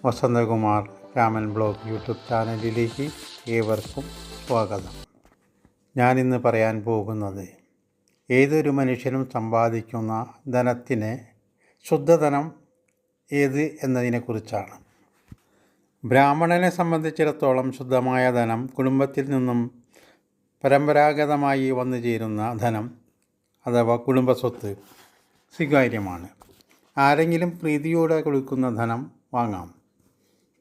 Vasanthakumar Raman blog YouTube ചാനലിലേക്ക് ഏവർക്കും സ്വാഗതം. ഞാനിന്ന് പറയാൻ പോകുന്നത് ഏതൊരു മനുഷ്യനും സമ്പാദിക്കുന്ന ധനത്തിന് ശുദ്ധധനം ഏത് എന്നതിനെക്കുറിച്ചാണ്. ബ്രാഹ്മണനെ സംബന്ധിച്ചിടത്തോളം ശുദ്ധമായ ധനം കുടുംബത്തിൽ നിന്നും പരമ്പരാഗതമായി വന്നു ചേരുന്ന ധനം അഥവാ കുടുംബസ്വത്ത് സ്വീകാര്യമാണ്. ആരെങ്കിലും പ്രീതിയോടെ കൊടുക്കുന്ന ധനം വാങ്ങാം.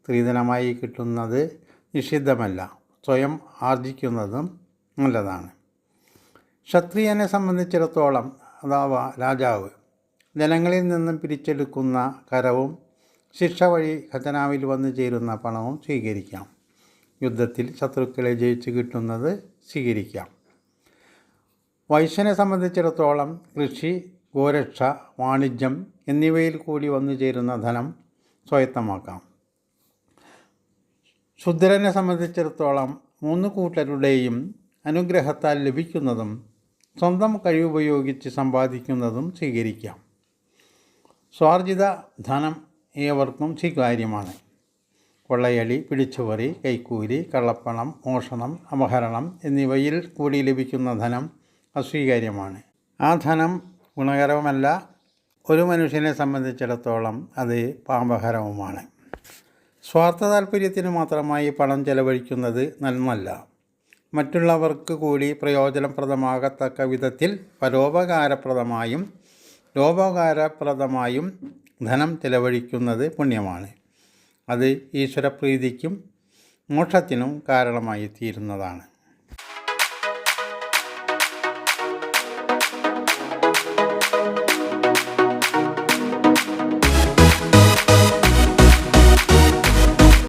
സ്ത്രീധനമായി കിട്ടുന്നത് നിഷിദ്ധമല്ല, സ്വയം ആർജിക്കുന്നതും നല്ലതാണ്. ക്ഷത്രിയനെ സംബന്ധിച്ചിടത്തോളം അഥവാ രാജാവ് ജനങ്ങളിൽ നിന്നും പിരിച്ചെടുക്കുന്ന കരവും ശിക്ഷ വഴി ഖജനാവിൽ വന്നു ചേരുന്ന പണവും സ്വീകരിക്കാം. യുദ്ധത്തിൽ ശത്രുക്കളെ ജയിച്ച് കിട്ടുന്നത് സ്വീകരിക്കാം. വൈശ്യനെ സംബന്ധിച്ചിടത്തോളം കൃഷി, ഗോരക്ഷ, വാണിജ്യം എന്നിവയിൽ കൂടി വന്നു ചേരുന്ന ധനം സ്വായത്തമാക്കാം. ശൂദ്രനെ സംബന്ധിച്ചിടത്തോളം 3 കൂട്ടരുടെയും അനുഗ്രഹത്താൽ ലഭിക്കുന്നതും സ്വന്തം കഴിവുപയോഗിച്ച് സമ്പാദിക്കുന്നതും സ്വീകരിക്കാം. സ്വാർജിത ധനം ഏവർക്കും സ്വീകാര്യമാണ്. കൊള്ളയടി, പിടിച്ചുപറി, കൈക്കൂലി, കള്ളപ്പണം, മോഷണം, അപഹരണം എന്നിവയിൽ കൂടി ലഭിക്കുന്ന ധനം അസ്വീകാര്യമാണ്. ആ ധനം ഗുണകരവുമല്ല. ഒരു മനുഷ്യനെ സംബന്ധിച്ചിടത്തോളം അത് പാപകരവുമാണ്. സ്വാർത്ഥ താൽപ്പര്യത്തിന് മാത്രമായി പണം ചെലവഴിക്കുന്നത് നന്മല്ല. മറ്റുള്ളവർക്ക് കൂടി പ്രയോജനപ്രദമാകത്തക്ക വിധത്തിൽ പരോപകാരപ്രദമായും ലോപോപകാരപ്രദമായും ധനം ചെലവഴിക്കുന്നത് പുണ്യമാണ്. അത് ഈശ്വരപ്രീതിക്കും മോക്ഷത്തിനും കാരണമായി തീരുന്നതാണ്.